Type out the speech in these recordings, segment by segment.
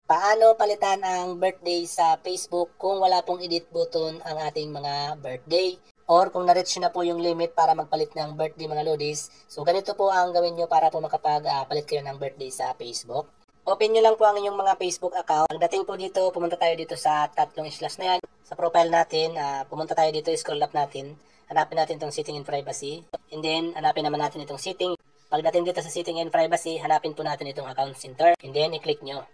Paano palitan ang birthday sa Facebook kung wala pong edit button ang ating mga birthday? Or kung na-reach na po yung limit para magpalit ng birthday mga lodis. So ganito po ang gawin nyo para po makapag-palit kayo ng birthday sa Facebook. Open nyo lang po ang inyong mga Facebook account. Pagdating po dito, pumunta tayo dito sa tatlong slash na yan. Sa profile natin, pumunta tayo dito, scroll up natin. Hanapin natin itong setting and privacy. And then, hanapin naman natin itong setting. Pagdating dito sa setting and privacy, hanapin po natin itong account center. And then, i-click nyo.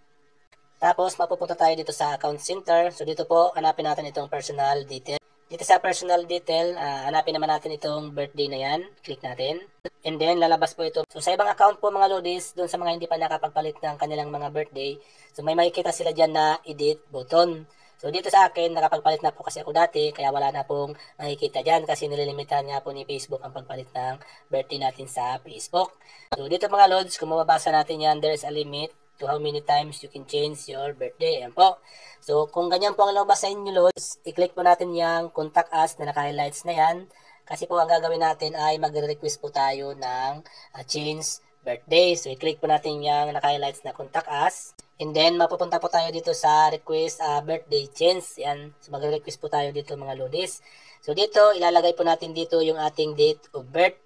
Tapos, mapupunta tayo dito sa account center. So, dito po, hanapin natin itong personal detail. Dito sa personal detail, hanapin naman natin itong birthday na yan. Click natin. And then, lalabas po ito. So, sa ibang account po mga lodis, doon sa mga hindi pa nakapagpalit ng kanilang mga birthday, so may makikita sila dyan na edit button. So, dito sa akin, nakapagpalit na po kasi ako dati, kaya wala na pong makikita dyan kasi nililimitahan nga po ni Facebook ang pagpalit ng birthday natin sa Facebook. So, dito mga lods, kung mababasa natin yan, there's a limit to how many times you can change your birthday. Ayan po. So, kung ganyan po ang lumabas sa inyo, lods, i-click po natin yung contact us na naka-highlights na yan. Kasi po ang gagawin natin ay magre-request po tayo ng change birthday. So, i-click po natin yung naka-highlights na contact us. And then, mapupunta po tayo dito sa request birthday change. Yan. So, magre-request po tayo dito mga lodis. So, dito, ilalagay po natin dito yung ating date of birth.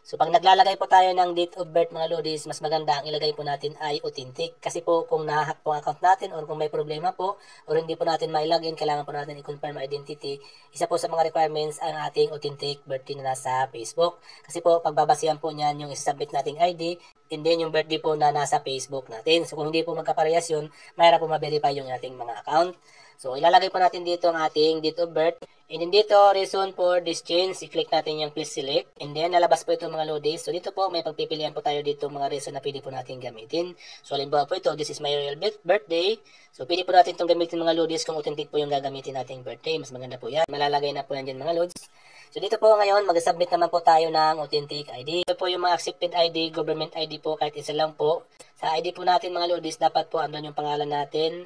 So, pag naglalagay po tayo ng date of birth mga lodis, mas maganda ang ilagay po natin ay authentic. Kasi po, kung nahahack po ang account natin or kung may problema po or hindi po natin mai-login, kailangan po natin i-confirm identity. Isa po sa mga requirements ang ating authentic birthday na nasa Facebook. Kasi po, pagbabasihan po niyan yung isubmit nating ID and then yung birthday po na nasa Facebook natin. So, kung hindi po magkaparehas yun, mayroon po ma-verify yung ating mga account. So, ilalagay po natin dito ang ating date of birth. And then dito, reason for this change, i-click natin yung please select. And then, lalabas po ito mga lodis. So, dito po, may pagpipilian po tayo dito mga reason na pwede po natin gamitin. So, halimbawa po ito, this is my real birthday. So, pwede po natin itong gamitin mga lodis kung authentic po yung gagamitin nating birthday. Mas maganda po yan. Malalagay na po yan dyan mga lods. So, dito po ngayon, mag-submit naman po tayo ng authentic ID. Ito po yung mga accepted ID, government ID po, kahit isa lang po. Sa ID po natin mga lodis, dapat po andun yung pangalan natin,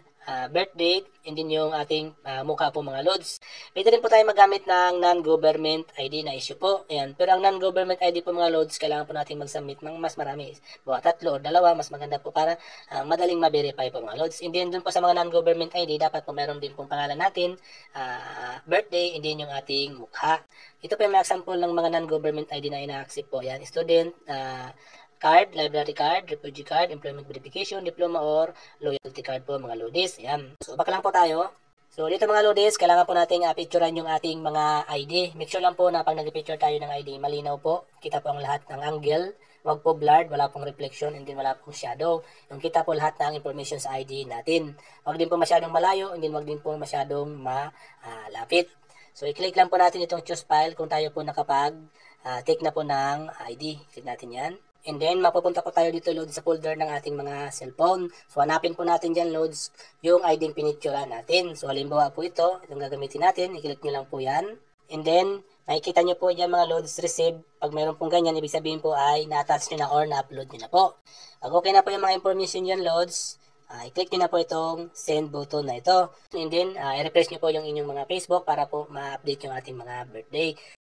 birth date, and then yung ating mukha po mga lods. Pwede rin po tayo magamit ng non-government ID na issue po. Ayan. Pero ang non-government ID po mga lods, kailangan po natin mag-submit ng mas marami. Buwa 3 o 2, mas maganda po para madaling ma-verify po mga lods. And then dun po sa mga non-government ID, dapat po meron din pong pangalan natin, birthday, and then yung ating mukha. Ito po yung mga example ng mga non-government ID na ina-accept po. Ayan. Student, card, library card, refugee card, employment verification, diploma, or loyalty card po mga lodis. Ayan. So, back lang po tayo. So, dito mga lodis, kailangan po nating picturean yung ating mga ID. Make sure lang po na pag nag-picture tayo ng ID, malinaw po. Kita po ang lahat ng angle. Huwag po blurred, wala pong reflection, and then wala pong shadow. Yung kita po lahat ng information sa ID natin. Huwag din po masyadong malayo, and then huwag din po masyadong malapit. So, i-click lang po natin itong choose file kung tayo po nakapag-take na po ng ID. Click natin yan. And then, mapupunta po tayo dito, load, sa folder ng ating mga cellphone. So, hanapin po natin dyan, loads, yung ID pinictura natin. So, halimbawa po ito, itong gagamitin natin. I-click nyo lang po yan. And then, nakikita nyo po dyan mga loads receive. Pag mayroon pong ganyan, ibig sabihin po ay na-attach nyo na or na-upload nyo na po. Pag okay na po yung mga information dyan, loads, i-click nyo na po itong send button na ito. And then, i-refresh nyo po yung inyong mga Facebook para po ma-update yung ating mga birthday.